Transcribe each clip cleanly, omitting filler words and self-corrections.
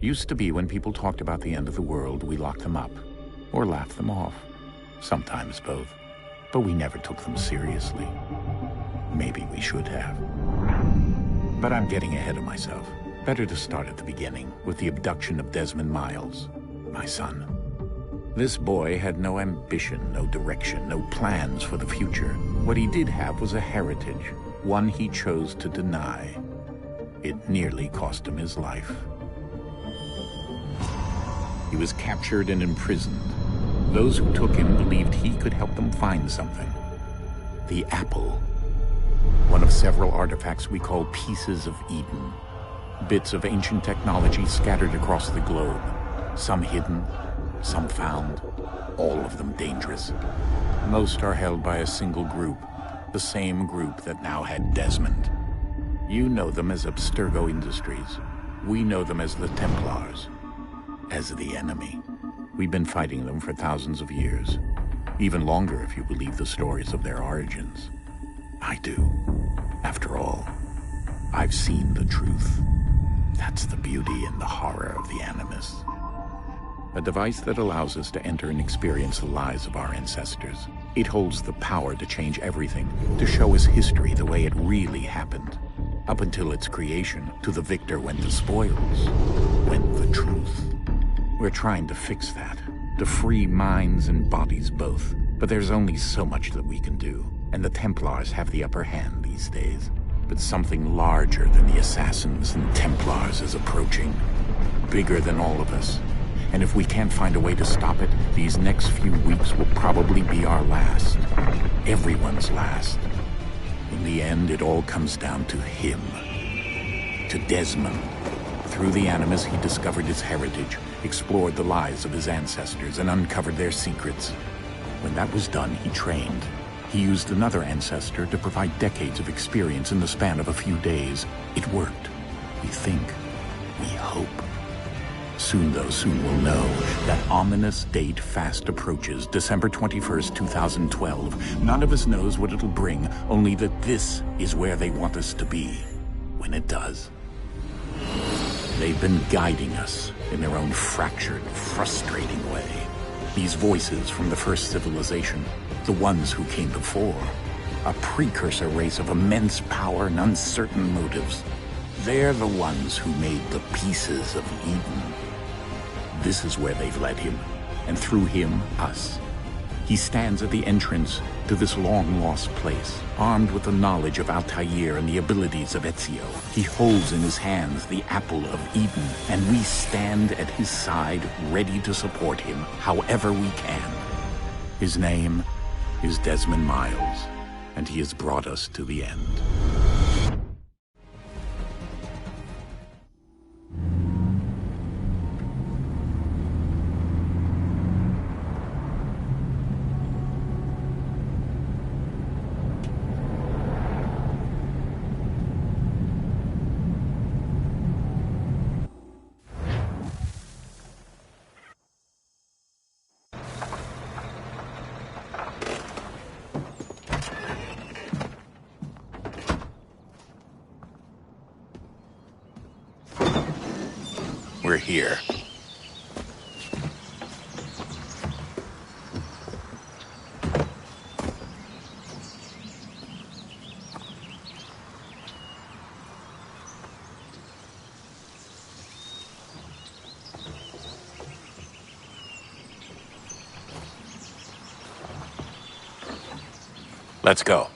Used to be when people talked about the end of the world, we locked them up. Or laughed them off. Sometimes both. But we never took them seriously. Maybe we should have. But I'm getting ahead of myself. Better to start at the beginning, with the abduction of Desmond Miles, my son. This boy had no ambition, no direction, no plans for the future. What he did have was a heritage, one he chose to deny. It nearly cost him his life. He was captured and imprisoned. Those who took him believed he could help them find something. The apple. One of several artifacts we call pieces of Eden. Bits of ancient technology scattered across the globe. Some hidden, some found, all of them dangerous. Most are held by a single group, the same group that now had Desmond. You know them as Abstergo Industries. We know them as the Templars, as the enemy. We've been fighting them for thousands of years, even longer if you believe the stories of their origins. I do. After all, I've seen the truth. That's the beauty and the horror of the Animus. A device that allows us to enter and experience the lives of our ancestors. It holds the power to change everything, to show us history the way it really happened. Up until its creation, to the victor went the spoils, went the truth. We're trying to fix that, to free minds and bodies both. But there's only so much that we can do, and the Templars have the upper hand these days. But something larger than the Assassins and Templars is approaching, bigger than all of us. And if we can't find a way to stop it, these next few weeks will probably be our last. Everyone's last. In the end, it all comes down to him. To Desmond. Through the Animus, he discovered his heritage, explored the lives of his ancestors, and uncovered their secrets. When that was done, he trained. He used another ancestor to provide decades of experience in the span of a few days. It worked. We think. We hope. Soon, though, soon we'll know. That ominous date fast approaches, December 21st, 2012. None of us knows what it'll bring, only that this is where they want us to be, when it does. They've been guiding us in their own fractured, frustrating way. These voices from the first civilization, the ones who came before, a precursor race of immense power and uncertain motives. They're the ones who made the pieces of Eden. This is where they've led him, and through him, us. He stands at the entrance to this long-lost place, armed with the knowledge of Altair and the abilities of Ezio. He holds in his hands the apple of Eden, and we stand at his side, ready to support him however we can. His name is Desmond Miles, and he has brought us to the end. We're here. Let's go.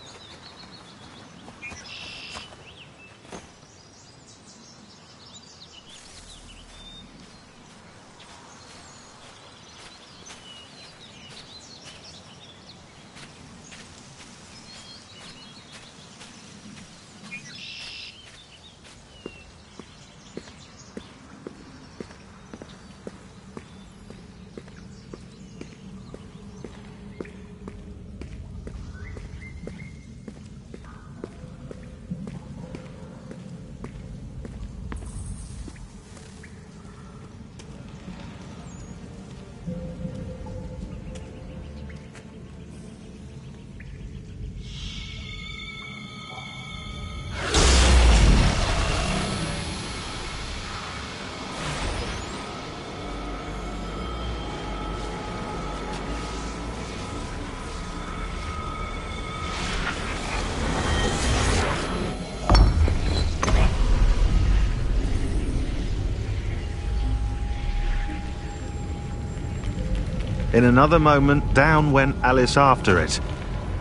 In another moment, down went Alice after it,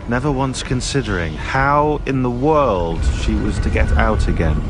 never once considering how in the world she was to get out again.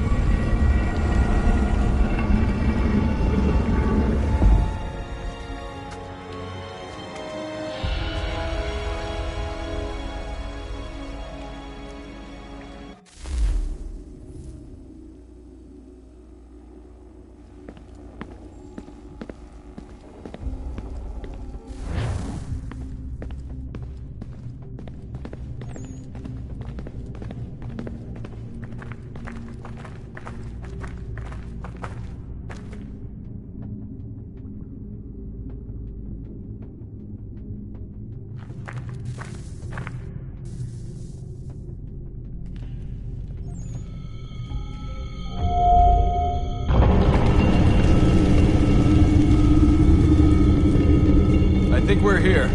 I think we're here.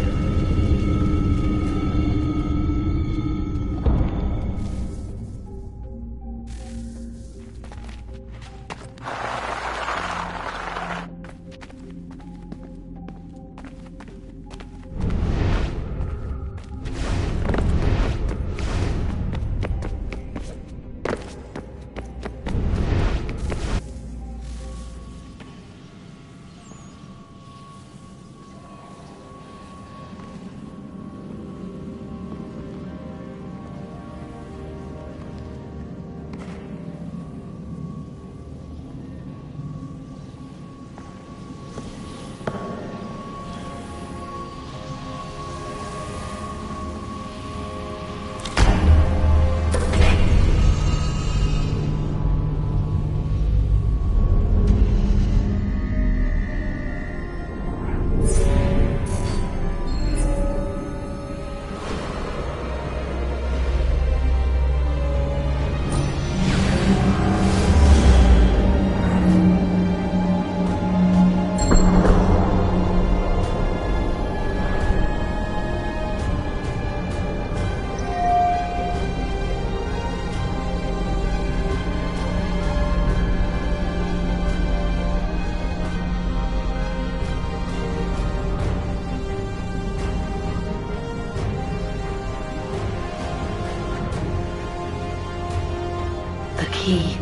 The key.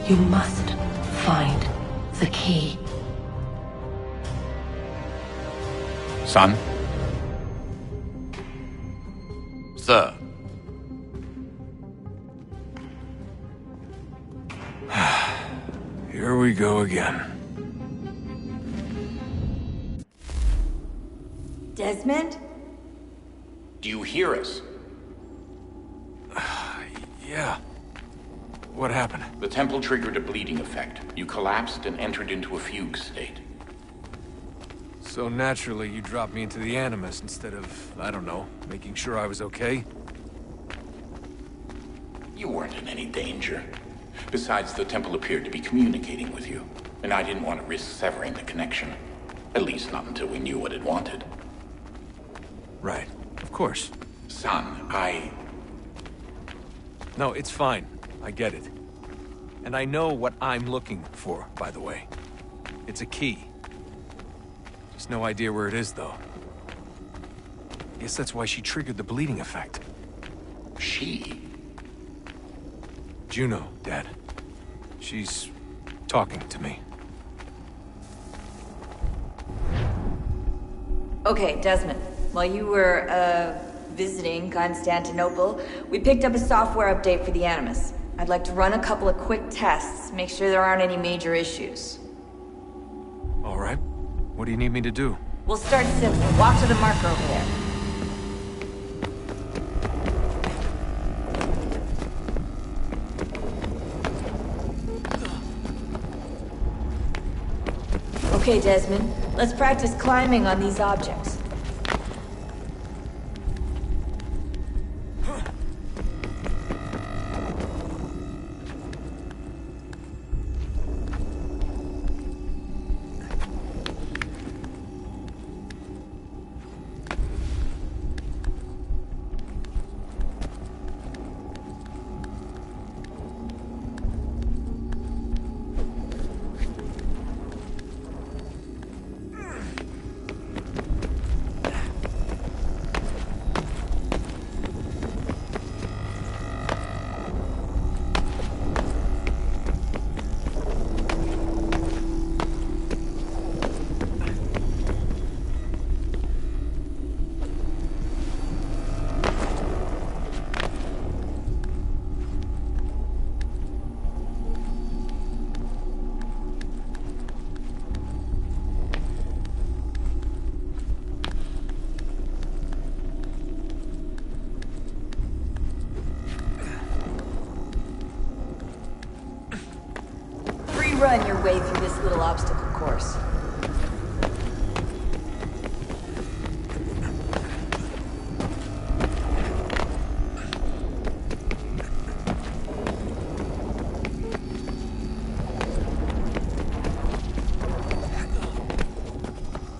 You must find the key. Son? Sir. Here we go again. Desmond? Do you hear us? Yeah. What happened? The temple triggered a bleeding effect. You collapsed and entered into a fugue state. So naturally, you dropped me into the Animus instead of, I don't know, making sure I was okay? You weren't in any danger. Besides, the temple appeared to be communicating with you, and I didn't want to risk severing the connection. At least not until we knew what it wanted. Right. Of course. Son, No, it's fine. I get it. And I know what I'm looking for, by the way. It's a key. Just no idea where it is, though. Guess that's why she triggered the bleeding effect. She? Juno, Dad. She's talking to me. Okay, Desmond. While you were, visiting Constantinople, we picked up a software update for the Animus. I'd like to run a couple of quick tests, make sure there aren't any major issues. All right. What do you need me to do? We'll start simple. Walk to the marker over there. Okay, Desmond. Let's practice climbing on these objects. run your way through this little obstacle course.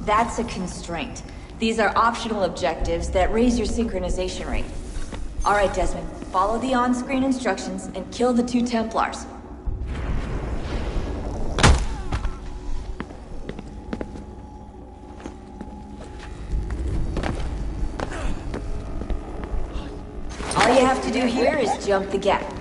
That's a constraint. These are optional objectives that raise your synchronization rate. Alright, Desmond, follow the on-screen instructions and kill the 2 Templars. All you have to do here is jump the gap.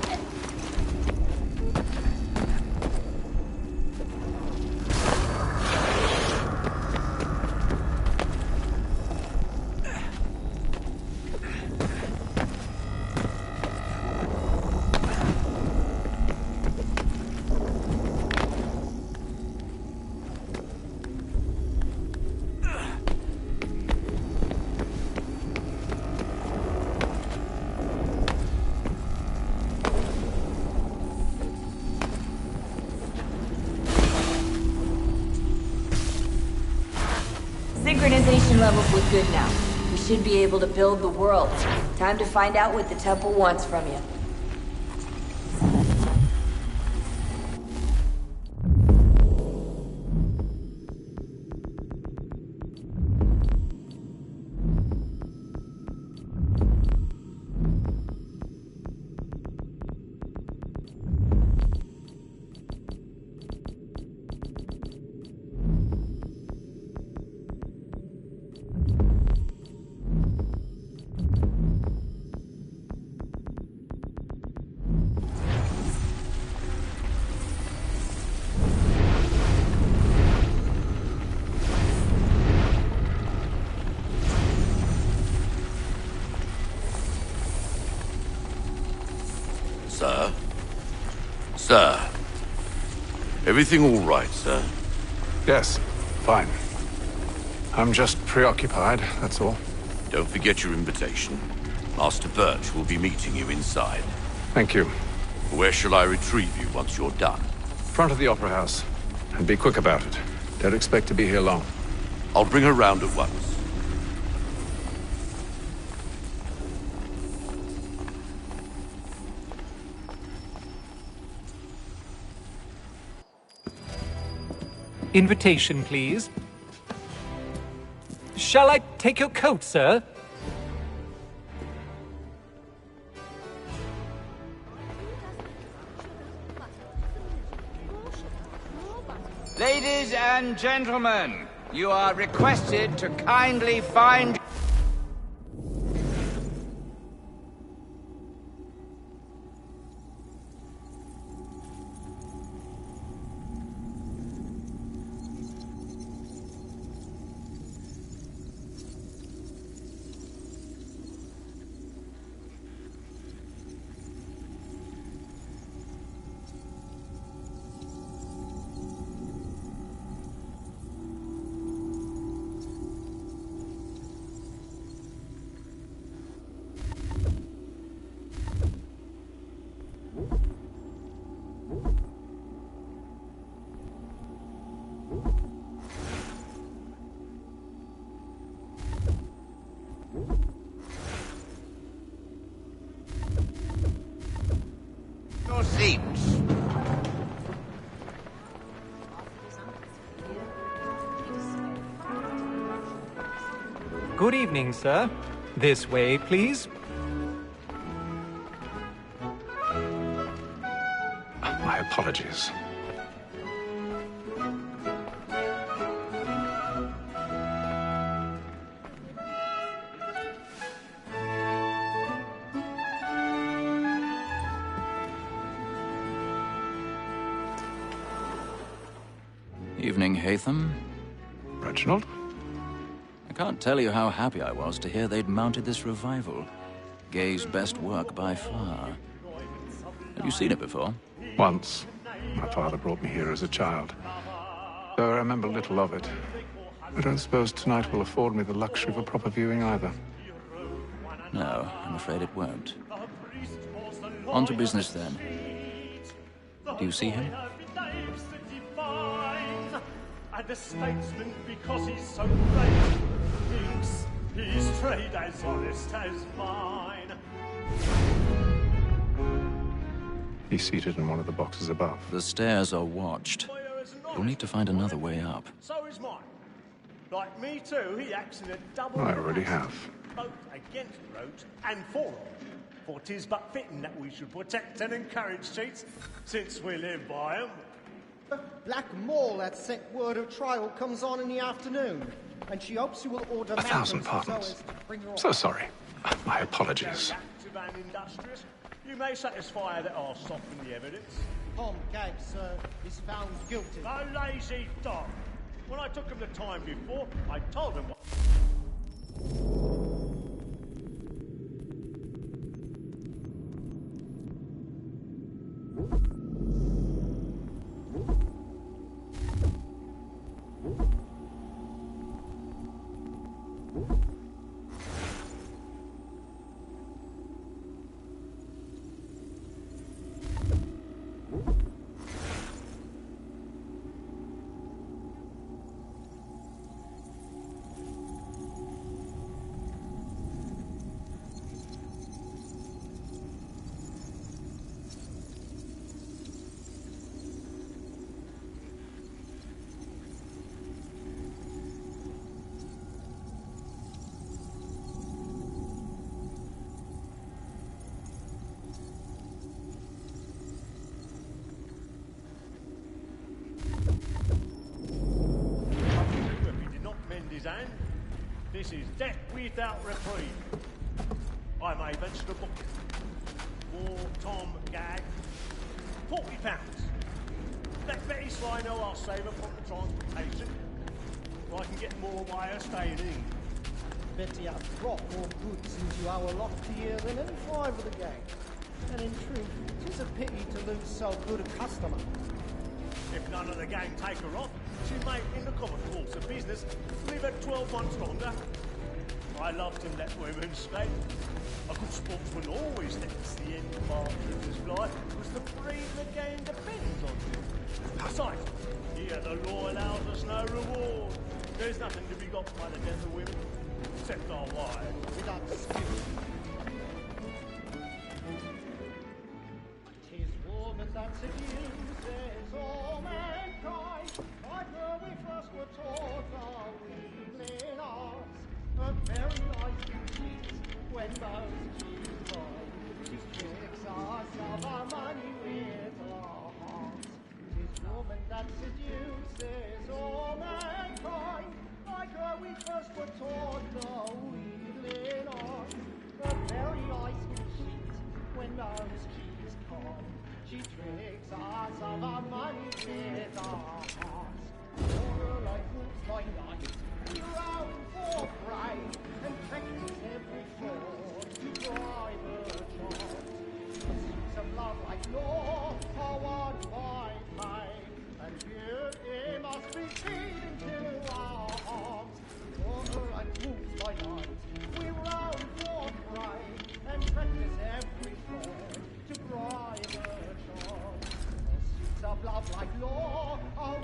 Synchronization levels look good now. We should be able to build the world. Time to find out what the temple wants from you. Sir? Sir? Everything all right, sir? Yes, fine. I'm just preoccupied, that's all. Don't forget your invitation. Master Birch will be meeting you inside. Thank you. Where shall I retrieve you once you're done? Front of the Opera House. And be quick about it. Don't expect to be here long. I'll bring her round at once. Invitation, please. Shall I take your coat, sir? Ladies and gentlemen, you are requested to kindly find... your seats. Good evening, sir. This way, please. My apologies. Evening, Hatham. Reginald? I can't tell you how happy I was to hear they'd mounted this revival. Gay's best work by far. Have you seen it before? Once. My father brought me here as a child. Though I remember little of it. I don't suppose tonight will afford me the luxury of a proper viewing either. No, I'm afraid it won't. On to business then. Do you see him? shapes that defines. And a statesman because he's so great thinks his trade as honest as mine. He's seated in one of the boxes above. The stairs are watched. You'll need to find another way up. So is mine. Like me too, he acts in a double... I already have. Both against roads and for them. For 'tis but fitting that we should protect and encourage cheats, since we live by 'em. Black Mall had sent word of trial comes on in the afternoon, and she hopes you will order 1,000 pardons. So sorry. My apologies. Active and industrious, you may satisfy that I'll soften the evidence. Tom Gaggs, sir, is found guilty. A lazy dog. When I took him the time before, I told him what... This is death without reprieve. I may venture to book for Tom Gag. £40. Let Betty Sly know I'll save her from the transportation, so I can get more by her staying in. Betty has brought more goods into our lot here than any five of the gang. And in truth, 'tis a pity to lose so good a customer. If none of the gang take her off, she may, in the common course of business, live at 12 months longer. I love to let women skate. A good sportsman always lets the end partridges fly, because the breed of the game depends on you. Besides, here the law allows us no reward. There's nothing to be got by the death of women, except our wives. Without dispute. 'Tis woman that seduces all mankind. Like her we first were taught our weaving arts. A very nice cheat when those cheats lie. She tricks us of our money with our hearts. 'Tis woman that seduces all mankind. Like her we first were taught the weaving arts. A very nice cheat when those cheats come. She tricks us of our money with our hearts. For like moves by night, we round for prey, and practice every fraud to bribe a child. The seeds of love like law are won by pain, and beauty must be feeding to our hearts. For like moves by night, we round for prey, and practice every fraud to bribe a child. The seeds of love like law are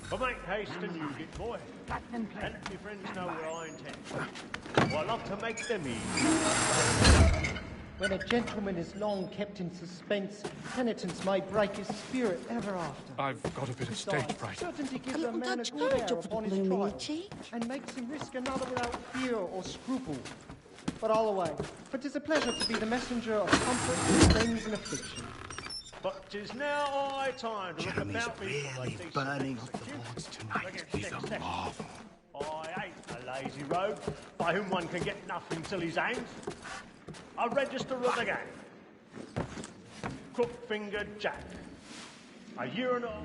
But make haste and use it, boy. And let your friends know where I intend. I love to make them easy. When a gentleman is long kept in suspense, penitence may break his spirit ever after. I've got a bit of stage fright. Certainty gives a man a good air upon his trial, and makes him risk another without fear or scruple. But all away, for 'tis a pleasure to be the messenger of comfort to friends in affliction. But 'tis now high time to look about me for a decent burning off the boards tonight with a marvel. I ain't a lazy rogue by whom one can get nothing till his hands. A register of the gang. Crook-fingered Jack. A year and a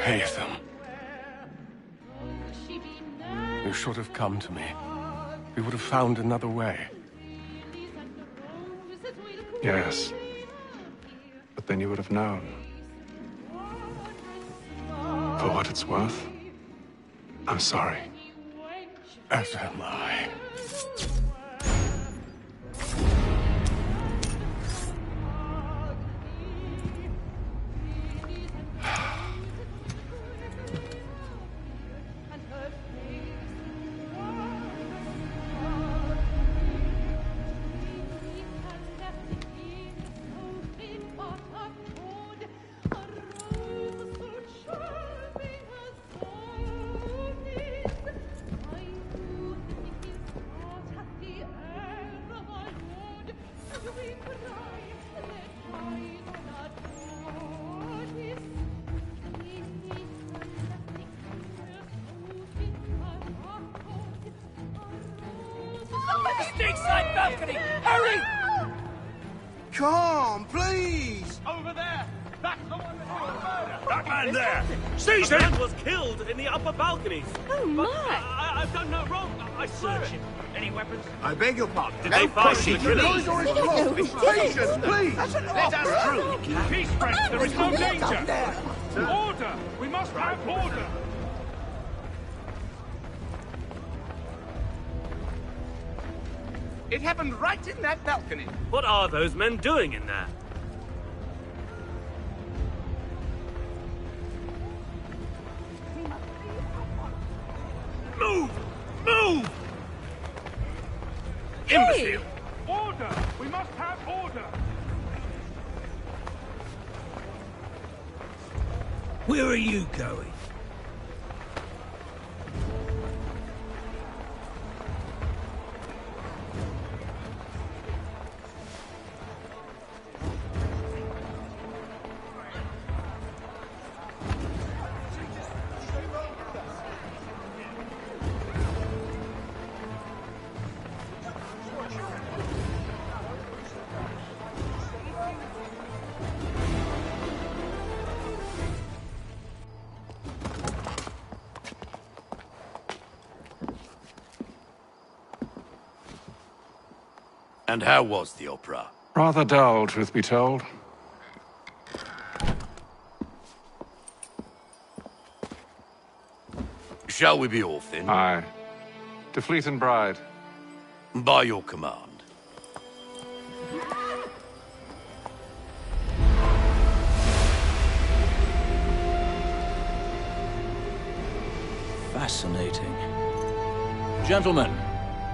Haytham. You should have come to me. We would have found another way. Yes. But then you would have known. For what it's worth, I'm sorry. As am I. Stateside balcony! Hurry! Come, please! Over there! That's the one that did the murder! That man there! Seize him! Was killed in the upper balconies. Oh, my! I've done no wrong. I swear it. Any weapons? I beg your pardon. Did they find the Please, patience, please! Let us through. Peace, friends! There is no danger! Order! We must have order! It happened right in that balcony. What are those men doing in there? Move! Move! Hey! Imbecile! Order! We must have order! Where are you going? And how was the opera? Rather dull, truth be told. Shall we be off then? Aye. To Fleet and Bride. By your command. Fascinating. Gentlemen,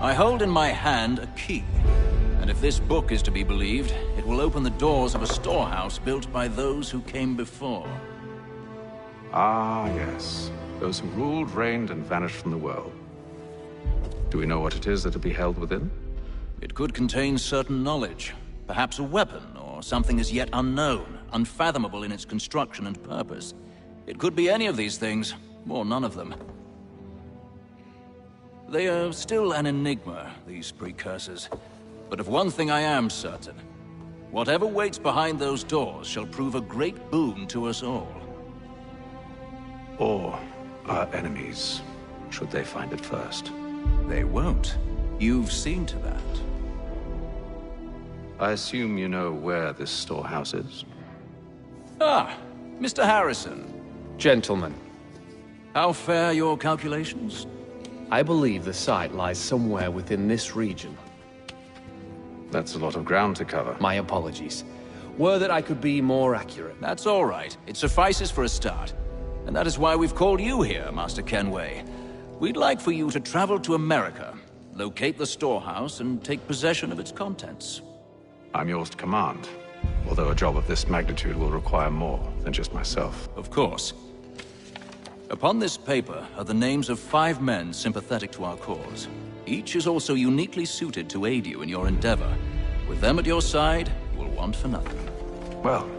I hold in my hand a key. And if this book is to be believed, it will open the doors of a storehouse built by those who came before. Ah, yes. Those who ruled, reigned, and vanished from the world. Do we know what it is that will be held within? It could contain certain knowledge. Perhaps a weapon, or something as yet unknown, unfathomable in its construction and purpose. It could be any of these things, or none of them. They are still an enigma, these precursors. But of one thing I am certain. Whatever waits behind those doors shall prove a great boon to us all. Or our enemies, should they find it first. They won't. You've seen to that. I assume you know where this storehouse is? Ah, Mr. Harrison. Gentlemen. How fare your calculations? I believe the site lies somewhere within this region. That's a lot of ground to cover. My apologies. Were that I could be more accurate. That's all right. It suffices for a start. And that is why we've called you here, Master Kenway. We'd like for you to travel to America, locate the storehouse, and take possession of its contents. I'm yours to command, although a job of this magnitude will require more than just myself. Of course. Upon this paper are the names of 5 men sympathetic to our cause. Each is also uniquely suited to aid you in your endeavor. With them at your side, you will want for nothing. Well,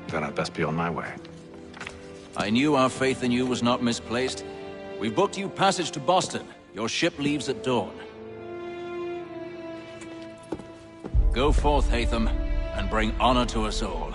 then I'd best be on my way. I knew our faith in you was not misplaced. We've booked you passage to Boston. Your ship leaves at dawn. Go forth, Hatham, and bring honor to us all.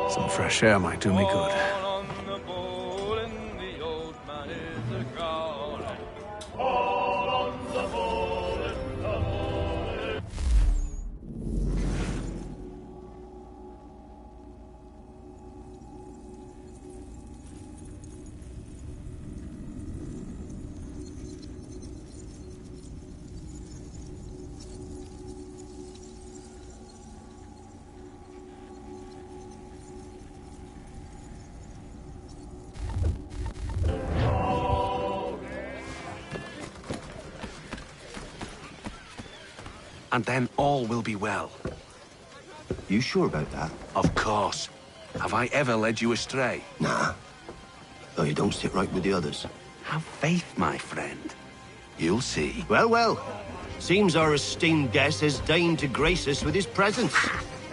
Some fresh air might do me good. And then all will be well. You sure about that? Of course. Have I ever led you astray? Nah. Though you don't sit right with the others. Have faith, my friend. You'll see. Well, well. Seems our esteemed guest has deigned to grace us with his presence.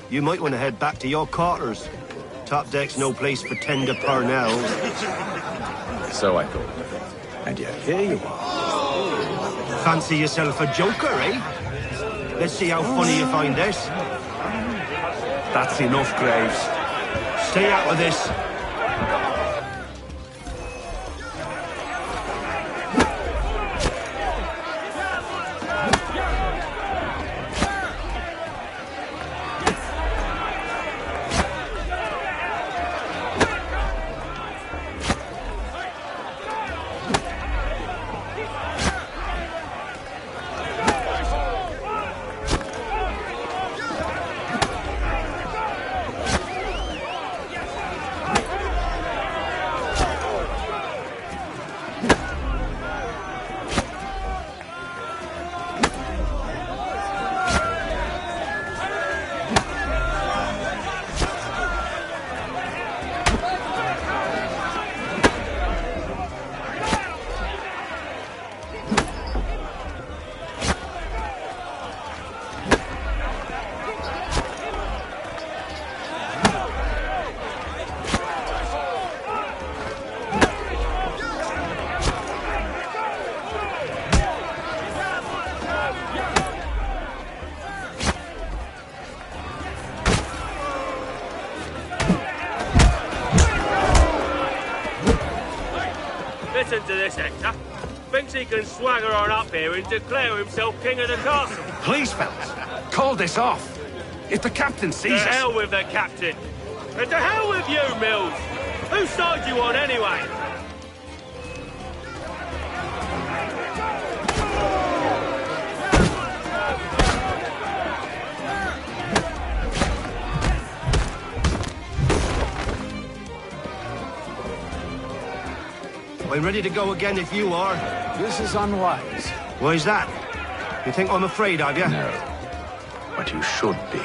You might want to head back to your quarters. Top deck's no place for tender parnells. So I thought. And yet here you are. Fancy yourself a joker, eh? Let's see how funny you find this. That's enough, Graves. Stay out of this. Listen to this, Hector. Thinks he can swagger on up here and declare himself king of the castle. Please, fellas, call this off. If the captain sees us... To hell with the captain. And to hell with you, Mills. Whose side you on, anyway? I'm ready to go again if you are. This is unwise. Why's that? You think I'm afraid of you? No, but you should be.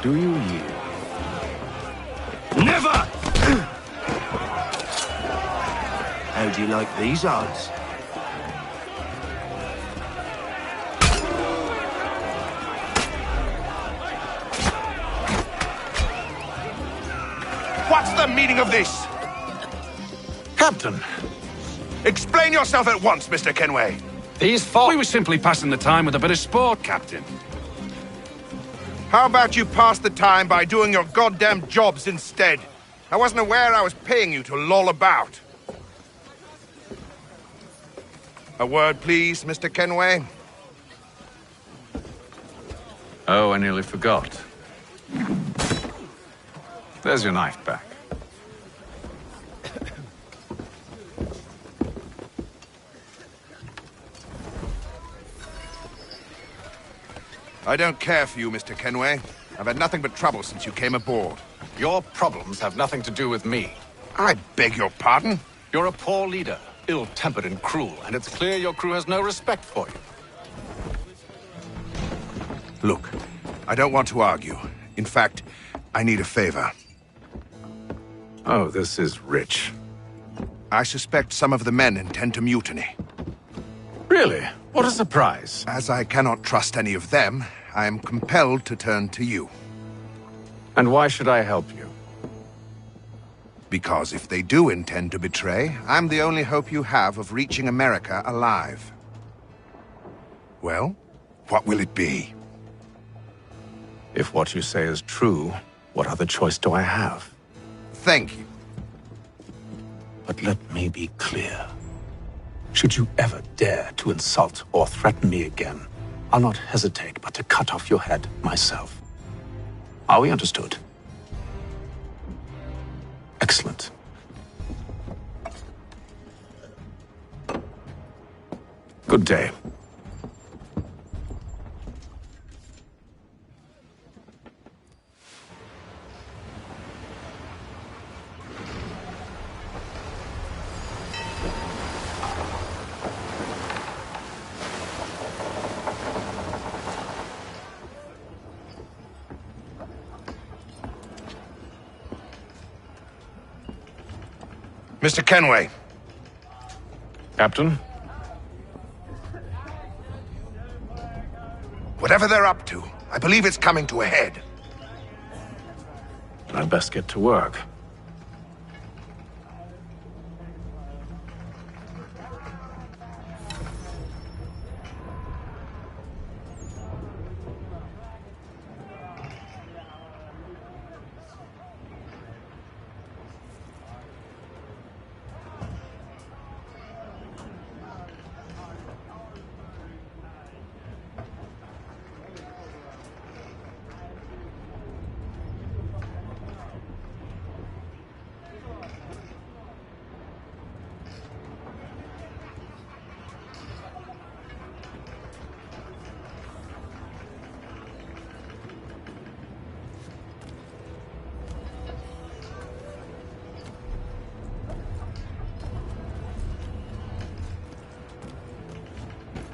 Do you yield? Never! How do you like these odds? What's the meaning of this? Captain, Explain yourself at once, Mr. Kenway. these folk... We were simply passing the time with a bit of sport, Captain. How about you pass the time by doing your goddamn jobs instead? I wasn't aware I was paying you to loll about. A word, please, Mr. Kenway. Oh, I nearly forgot. There's your knife back. I don't care for you, Mr. Kenway. I've had nothing but trouble since you came aboard. Your problems have nothing to do with me. I beg your pardon? You're a poor leader, ill-tempered and cruel, and it's clear your crew has no respect for you. Look, I don't want to argue. In fact, I need a favor. Oh, this is rich. I suspect some of the men intend to mutiny. Really? What a surprise. As I cannot trust any of them, I am compelled to turn to you. And why should I help you? Because if they do intend to betray, I'm the only hope you have of reaching America alive. Well, what will it be? If what you say is true, what other choice do I have? Thank you. But let me be clear. Should you ever dare to insult or threaten me again, I'll not hesitate but to cut off your head myself. Are we understood? Excellent. Good day. Mr. Kenway. Captain? Whatever they're up to, I believe it's coming to a head. I'd best get to work.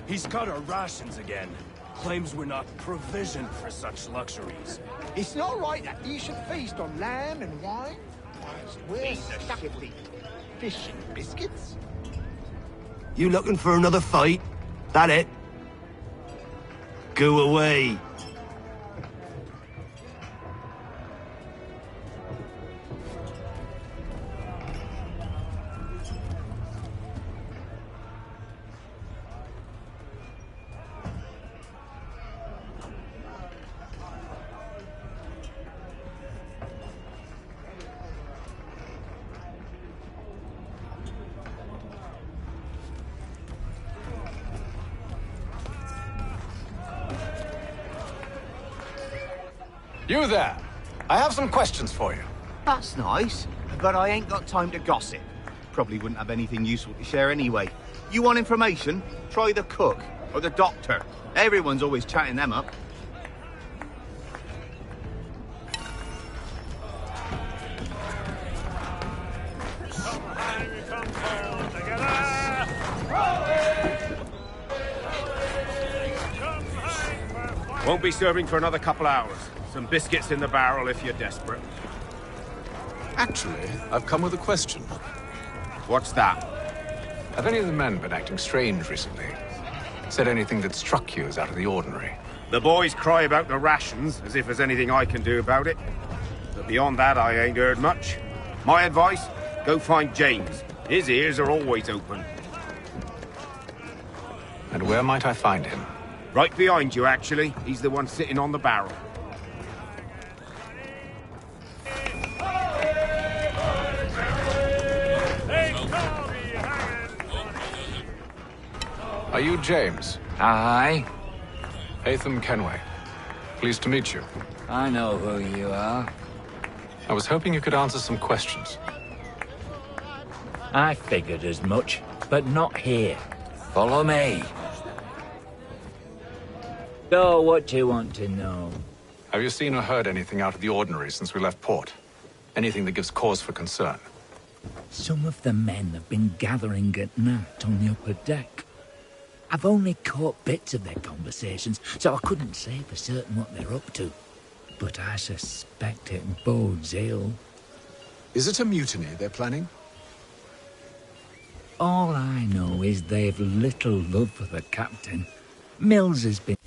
He's cut our rations again. Claims we're not provisioned for such luxuries. It's not right that you should feast on lamb and wine, whilst we're stuck with fish and biscuits. You looking for another fight? That it? Go away. You there! I have some questions for you. That's nice, but I ain't got time to gossip. Probably wouldn't have anything useful to share anyway. You want information? Try the cook or the doctor. Everyone's always chatting them up. Won't be serving for another couple hours. Some biscuits in the barrel if you're desperate. Actually, I've come with a question. What's that? Have any of the men been acting strange recently? Said anything that struck you as out of the ordinary? The boys cry about the rations, as if there's anything I can do about it. But beyond that, I ain't heard much. My advice? Go find James. His ears are always open. And where might I find him? Right behind you, actually. He's the one sitting on the barrel. Are you James? Aye. Hatham Kenway. Pleased to meet you. I know who you are. I was hoping you could answer some questions. I figured as much, but not here. Follow me. So, what do you want to know? Have you seen or heard anything out of the ordinary since we left port? Anything that gives cause for concern? Some of the men have been gathering at night on the upper deck. I've only caught bits of their conversations, so I couldn't say for certain what they're up to. But I suspect it bodes ill. Is it a mutiny they're planning? All I know is they've little love for the captain. Mills has been...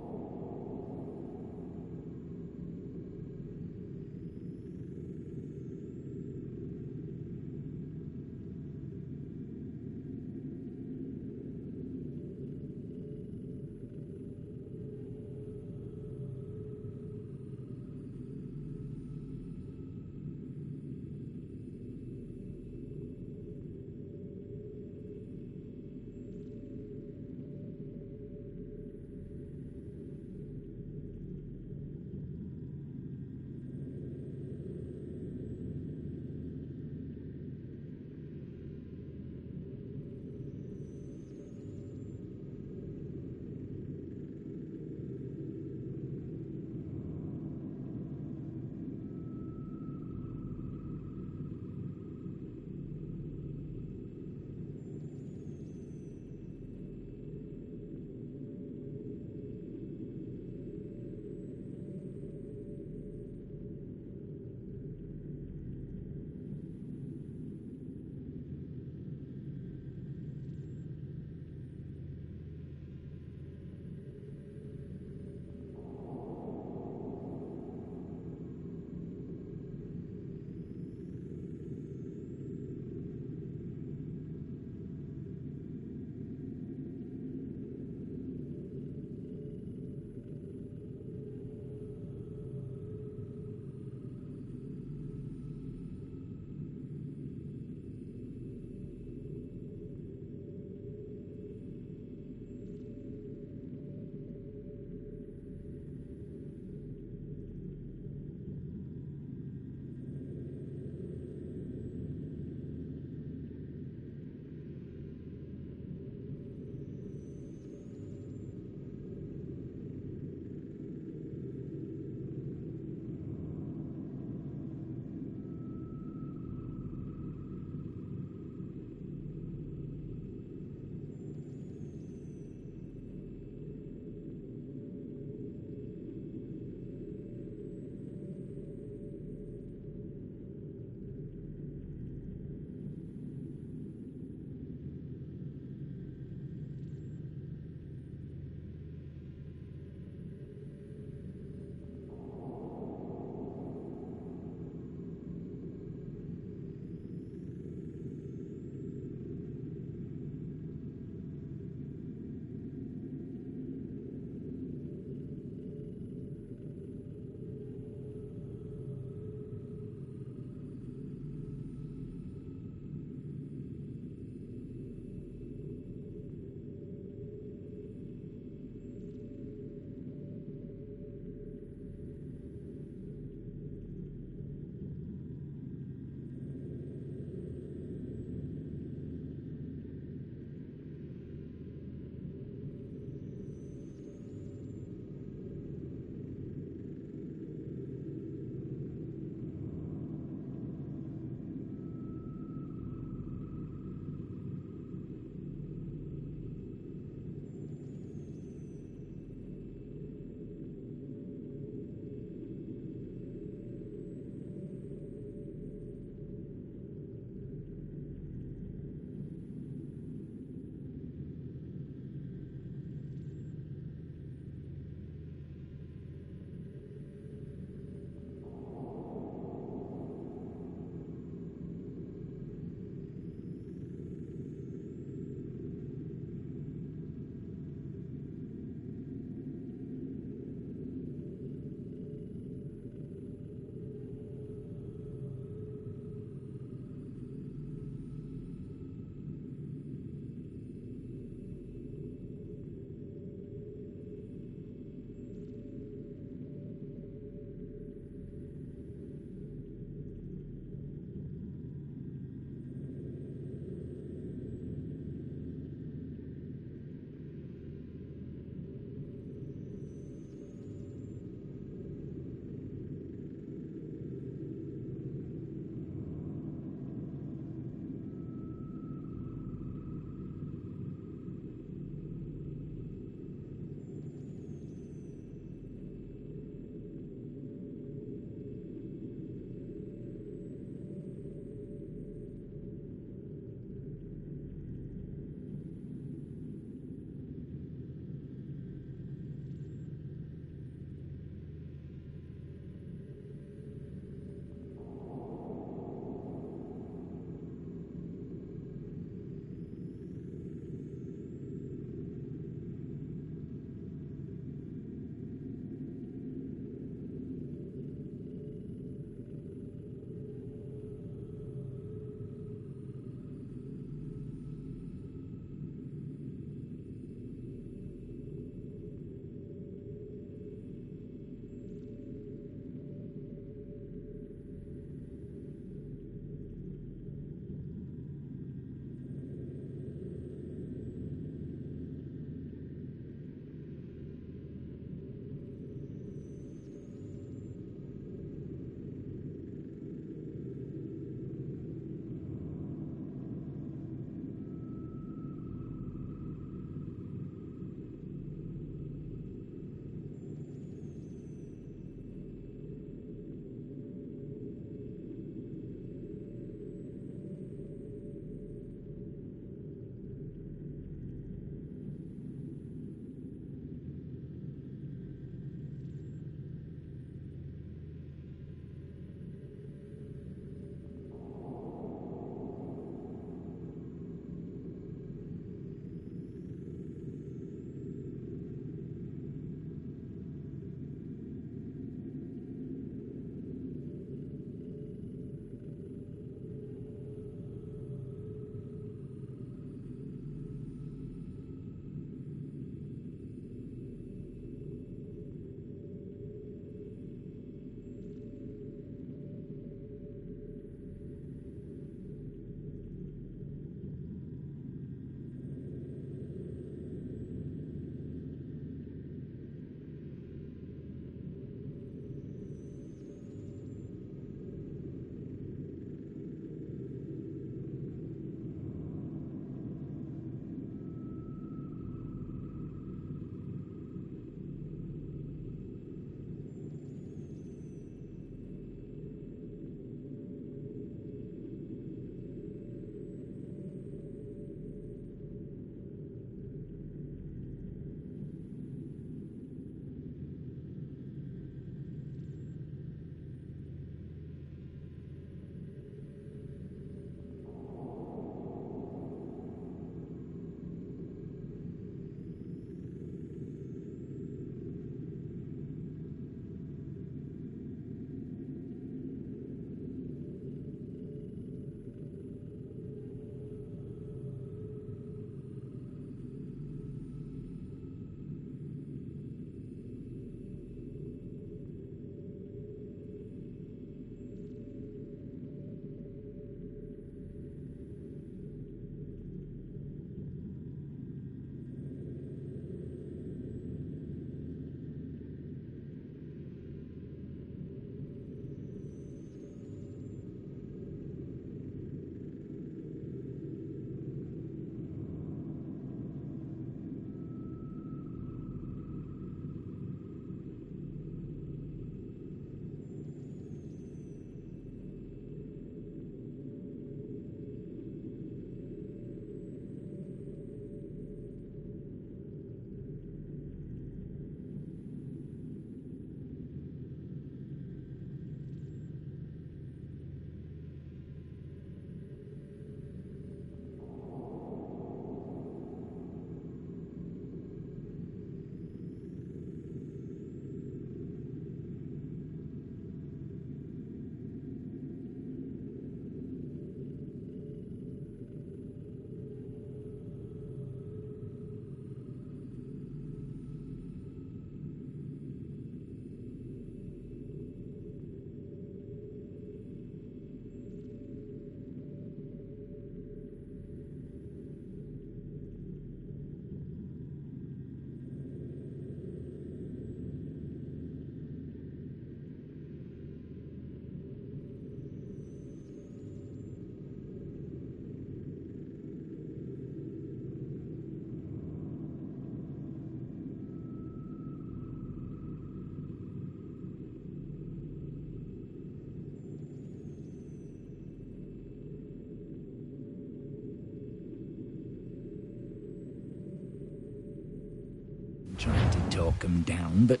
track 'em down, but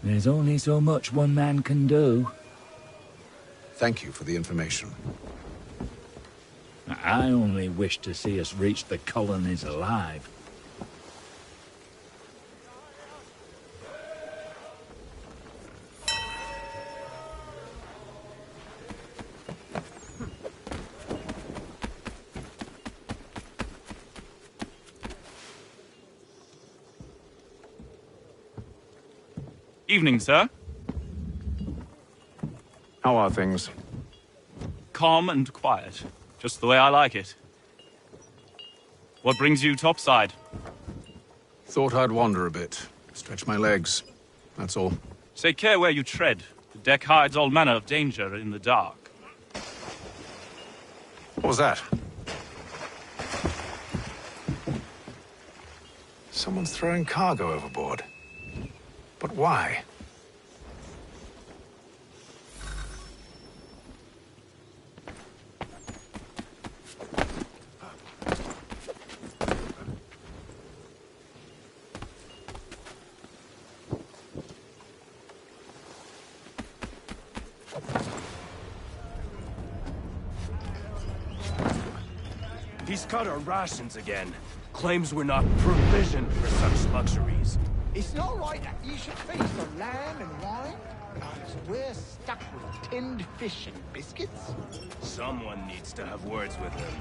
there's only so much one man can do. Thank you for the information. I only wish to see us reach the colonies alive. Evening, sir. How are things? Calm and quiet. Just the way I like it. What brings you topside? Thought I'd wander a bit. Stretch my legs. That's all. Take care where you tread. The deck hides all manner of danger in the dark. What was that? Someone's throwing cargo overboard. But why? He's cut our rations again. Claims we're not provisioned for such luxuries. It's not right that you should feast on lamb and wine. Because we're stuck with tinned fish and biscuits. Someone needs to have words with him.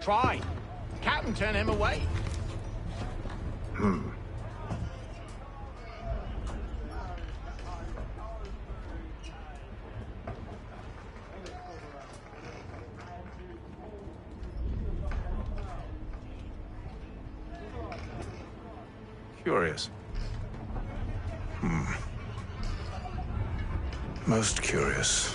Try. Captain turn him away. Curious. Most curious.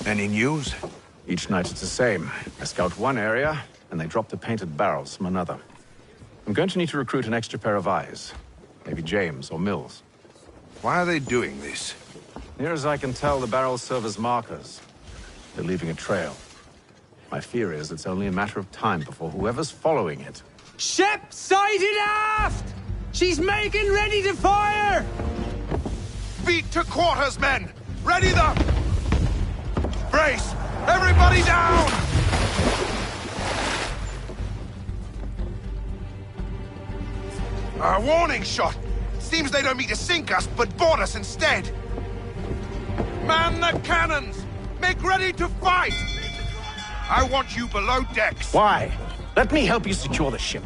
Any news? Each night it's the same. I scout one area, and they drop the painted barrels from another. I'm going to need to recruit an extra pair of eyes. Maybe James or Mills. Why are they doing this? Near as I can tell, the barrels serve as markers. They're leaving a trail. My fear is it's only a matter of time before whoever's following it... Ship sighted aft! She's making ready to fire! Beat to quarters, men! Ready them! Brace! Everybody down! A warning shot! Seems they don't mean to sink us, but board us instead! Man the cannons! Make ready to fight! I want you below decks. Why? Let me help you secure the ship.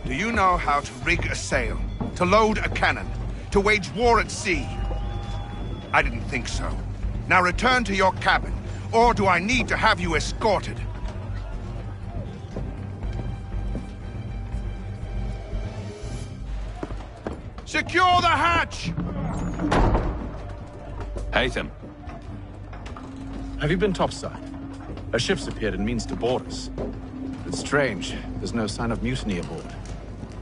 Do you know how to rig a sail? To load a cannon? To wage war at sea? I didn't think so. Now return to your cabin, or do I need to have you escorted? Secure the hatch! Haytham. Have you been topside? A ship's appeared and means to board us. It's strange. There's no sign of mutiny aboard.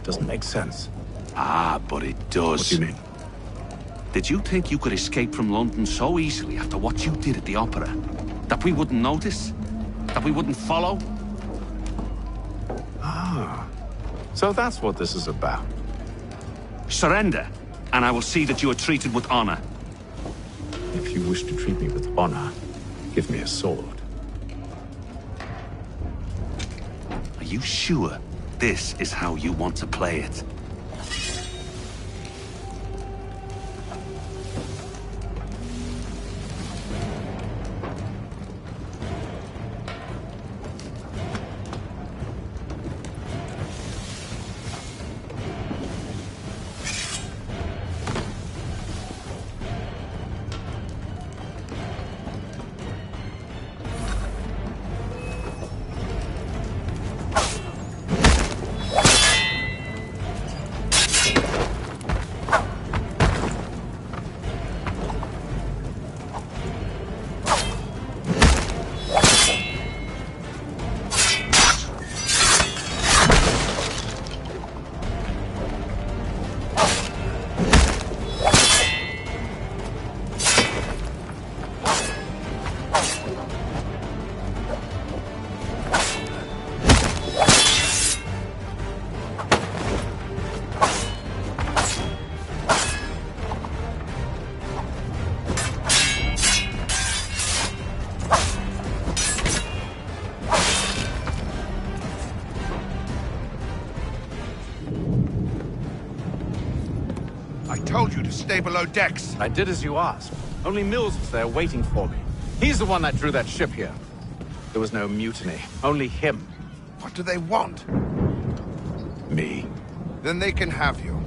Doesn't make sense. Ah, but it does. What do you mean? Did you think you could escape from London so easily after what you did at the opera? That we wouldn't notice? That we wouldn't follow? Ah. So that's what this is about. Surrender, and I will see that you are treated with honor. If you wish to treat me with honor, give me a sword. Are you sure this is how you want to play it? told you to stay below decks. I did as you asked. Only Mills was there waiting for me. He's the one that drew that ship here. There was no mutiny, only him. What do they want? Me. Then they can have you.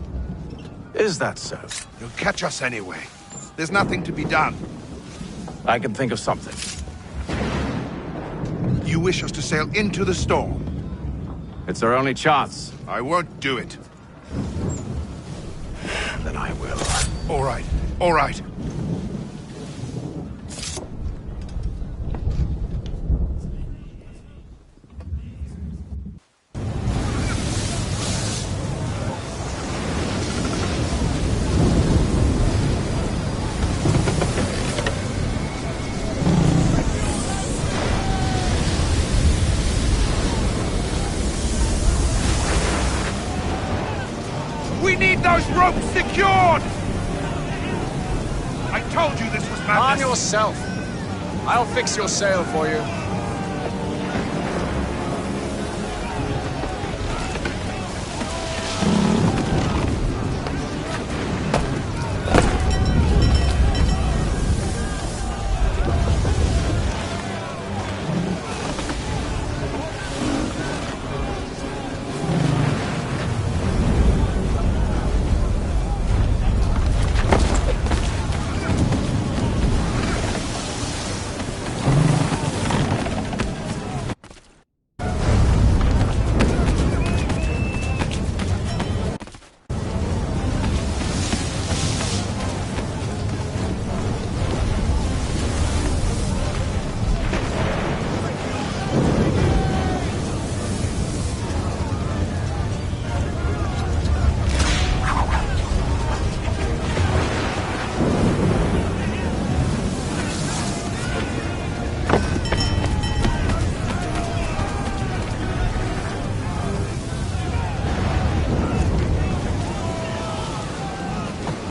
Is that so? You'll catch us anyway. There's nothing to be done. I can think of something. You wish us to sail into the storm? It's our only chance. I won't do it. Then I will. All right, all right. We need those ropes secured! I told you this was madness. Arm yourself. I'll fix your sail for you.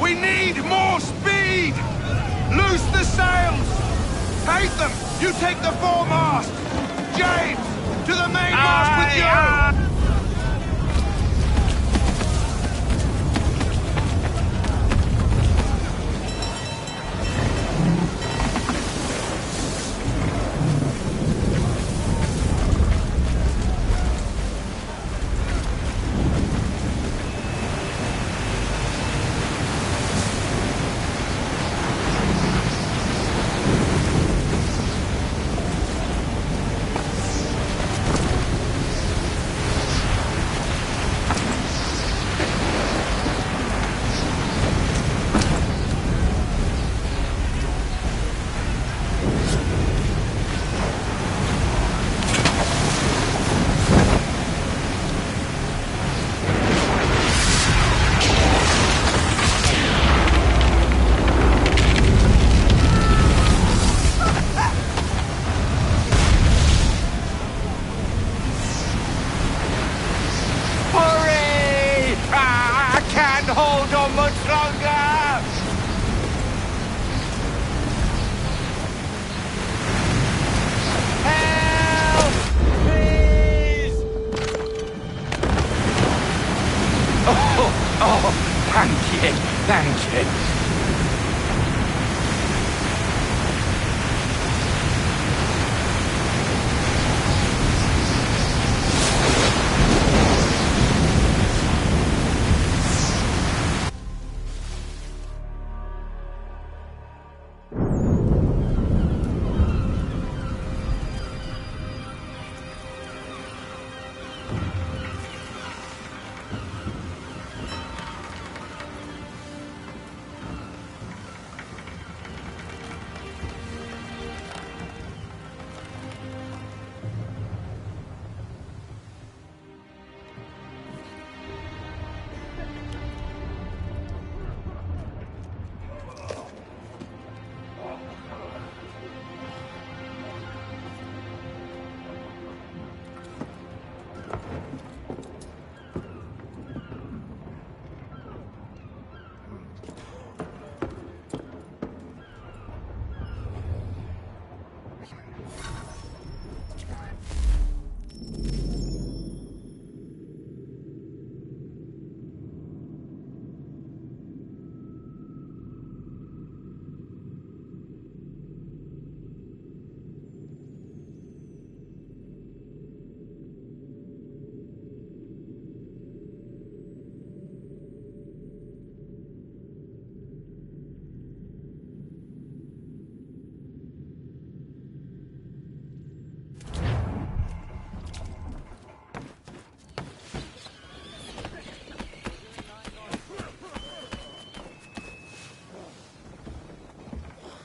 We need more speed! Loose the sails! Haytham, you take the foremast! James, to the mainmast with you! Hold on much longer! Help! Please! Oh, thank you, thank you.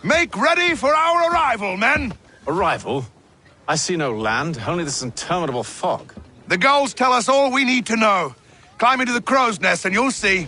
Make ready for our arrival, men! Arrival? I see no land, only this interminable fog. The gulls tell us all we need to know. Climb into the crow's nest and you'll see.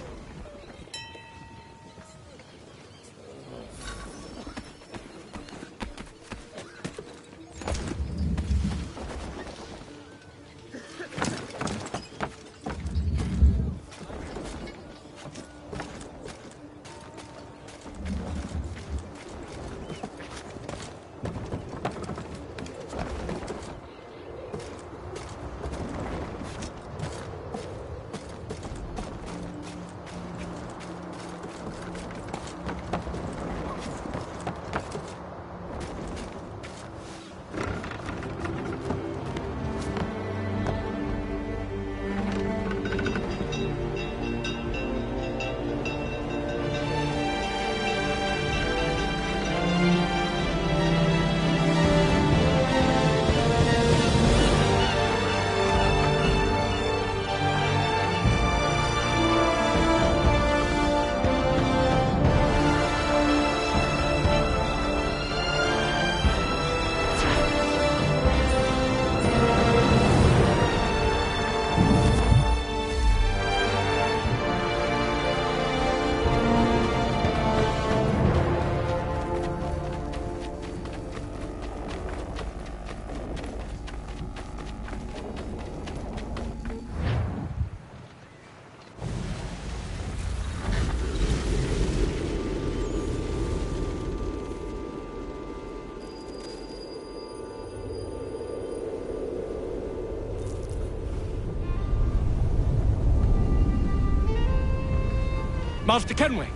Master Kenway!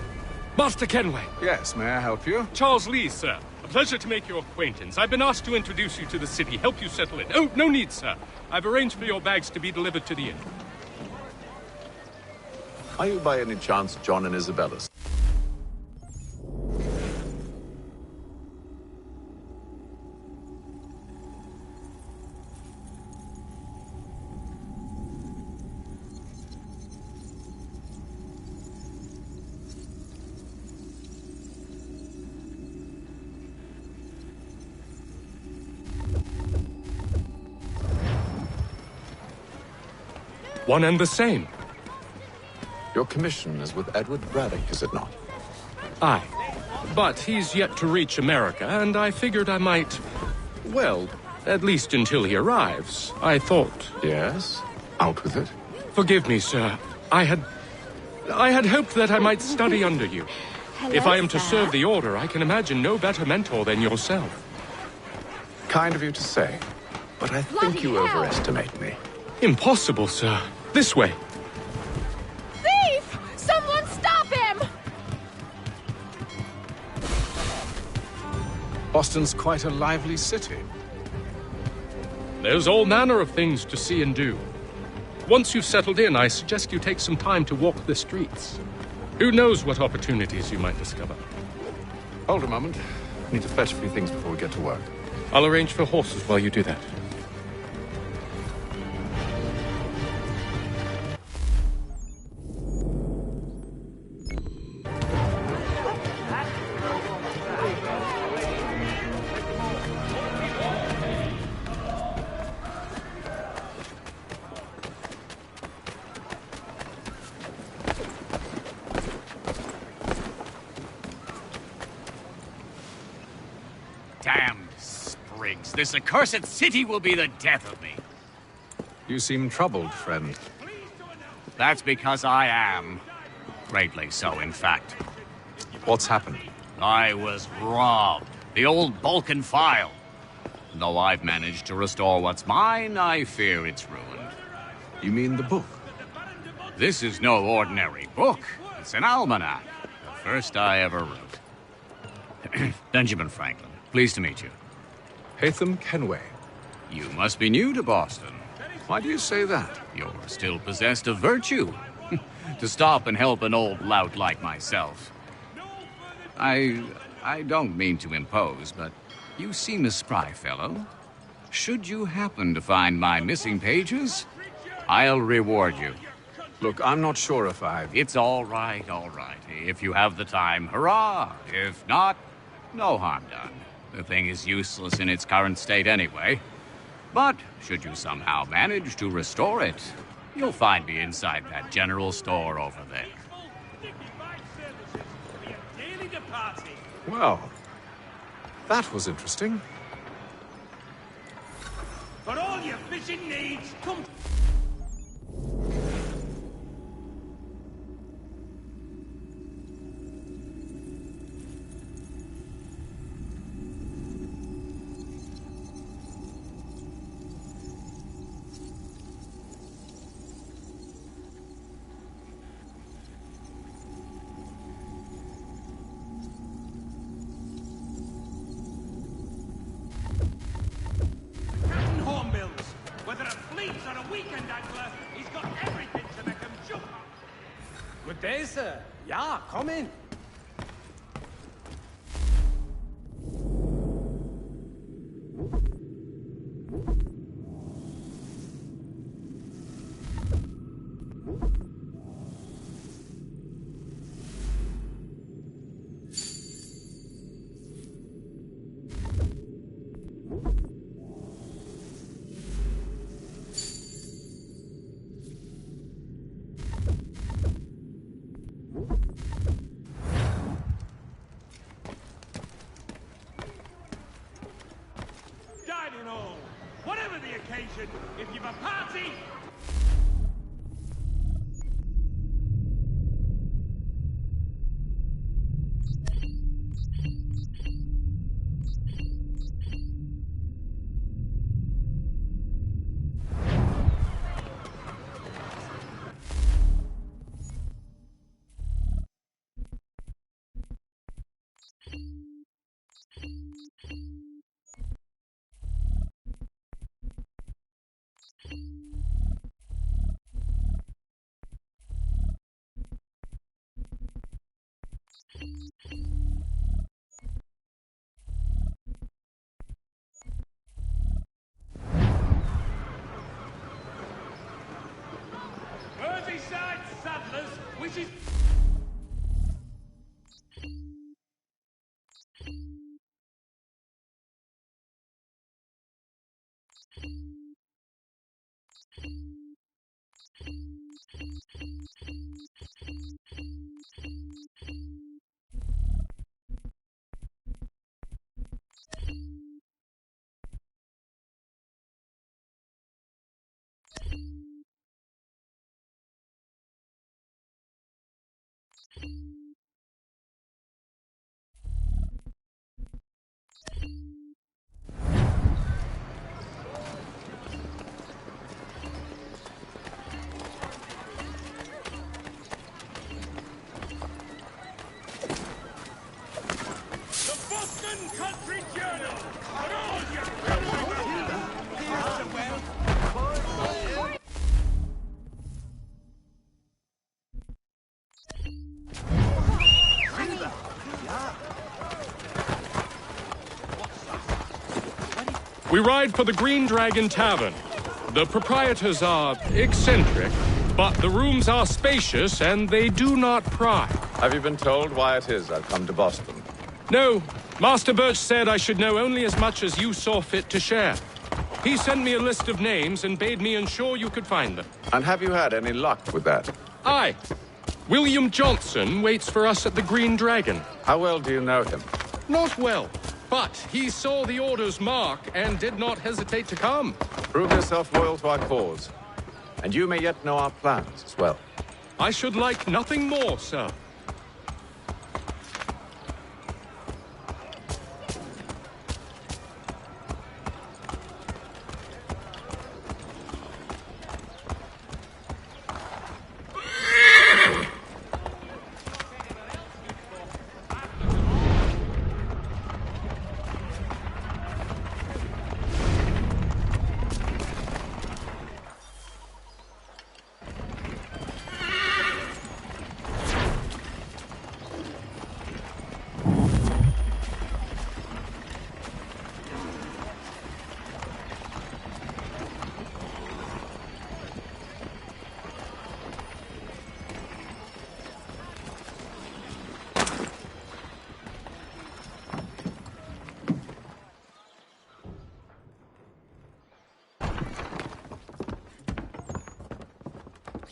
Master Kenway! Yes, may I help you? Charles Lee, sir. A pleasure to make your acquaintance. I've been asked to introduce you to the city, help you settle in. Oh, no need, sir. I've arranged for your bags to be delivered to the inn. Are you by any chance John and Isabella's? One and the same. Your commission is with Edward Braddock, is it not? Aye. But he's yet to reach America, and I figured I might... Well, at least until he arrives, I thought... Yes? Out with it. Forgive me, sir. I had hoped that I might study under you. Hello, if I am to sir. serve the Order, I can imagine no better mentor than yourself. Kind of you to say, but I think you overestimate me. Impossible, sir. This way. Thief! Someone stop him! Boston's quite a lively city. There's all manner of things to see and do. Once you've settled in, I suggest you take some time to walk the streets. Who knows what opportunities you might discover. Hold a moment. I need to fetch a few things before we get to work. I'll arrange for horses while you do that. Damned sprigs. This accursed city will be the death of me. You seem troubled, friend. That's because I am. Greatly so, in fact. What's happened? I was robbed. The old Balkan file. Though I've managed to restore what's mine, I fear it's ruined. You mean the book? This is no ordinary book. It's an almanac. The first I ever wrote. Benjamin Franklin. Pleased to meet you. Haytham Kenway. You must be new to Boston. Why do you say that? You're still possessed of virtue. To stop and help an old lout like myself. I don't mean to impose, but you seem a spry fellow. Should you happen to find my missing pages, I'll reward you. Look, I'm not sure if I... It's all right, all right. If you have the time, hurrah! If not, No harm done. The thing is useless in its current state anyway. But should you somehow manage to restore it, you'll find me inside that general store over there. Well, that was interesting. For all your fishing needs, come... Whether a fleet or a weekend angler, he's got everything to make him jump. Good day, sir. Yeah, come in. Whatever the occasion, if you've a party... Merseyside Saddlers wishes... Country Journal! For all your... We ride for the Green Dragon Tavern. The proprietors are eccentric, but the rooms are spacious and they do not pry. Have you been told why it is I've come to Boston? No. Master Birch said I should know only as much as you saw fit to share. He sent me a list of names and bade me ensure you could find them. And have you had any luck with that? Aye. William Johnson waits for us at the Green Dragon. How well do you know him? Not well, but he saw the order's mark and did not hesitate to come. Prove yourself loyal to our cause, and you may yet know our plans as well. I should like nothing more, sir.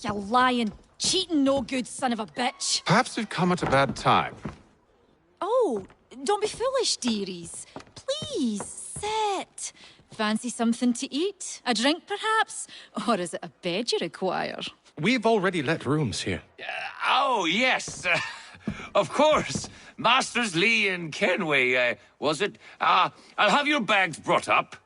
You lying, cheating, no good son of a bitch. Perhaps we've come at a bad time. Oh, don't be foolish, dearies. Please, sit. Fancy something to eat? A drink, perhaps? Or is it a bed you require? We've already let rooms here. Oh, yes. Of course. Masters Lee and Kenway, was it? I'll have your bags brought up.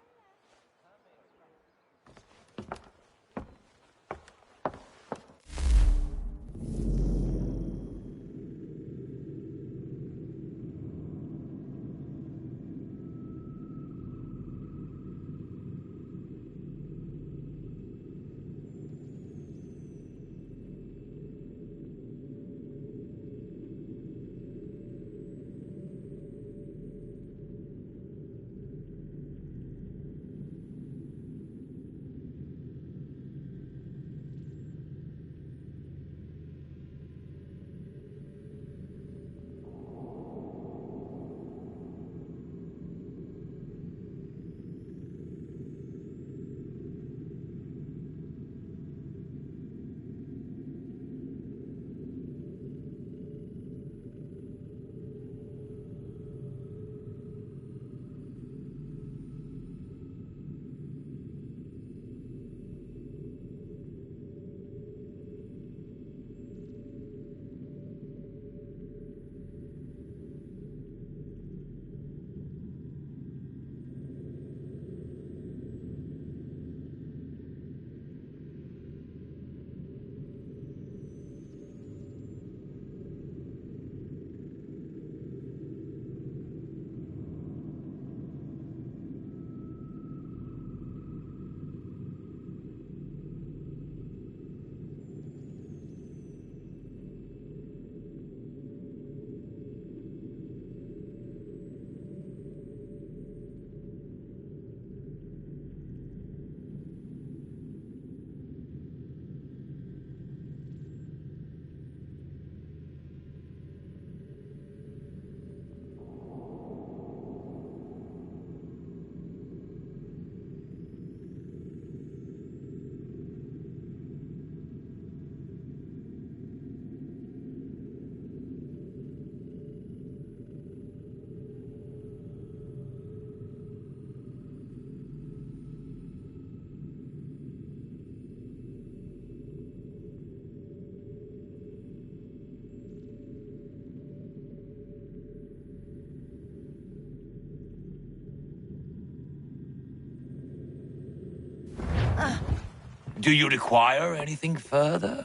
Do you require anything further?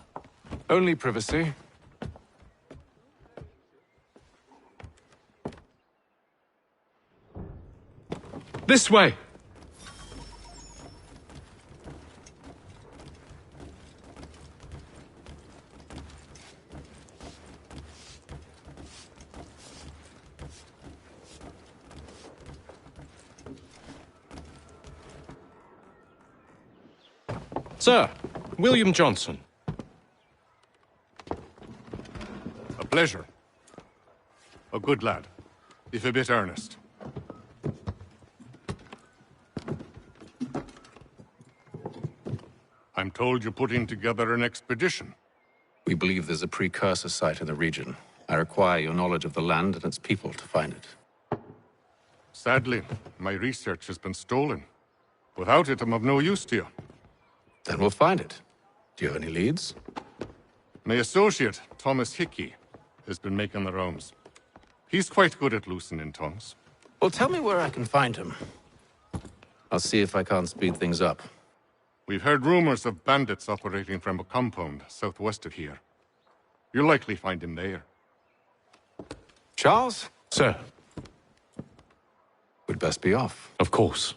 Only privacy. This way! Sir, William Johnson. A pleasure. A good lad, if a bit earnest. I'm told you're putting together an expedition. We believe there's a precursor site in the region. I require your knowledge of the land and its people to find it. Sadly, my research has been stolen. Without it, I'm of no use to you. Then we'll find it. Do you have any leads? My associate, Thomas Hickey, has been making the rounds. He's quite good at loosening tongues. Well, tell me where I can find him. I'll see if I can't speed things up. We've heard rumors of bandits operating from a compound southwest of here. You'll likely find him there. Charles? Sir. We'd best be off. Of course.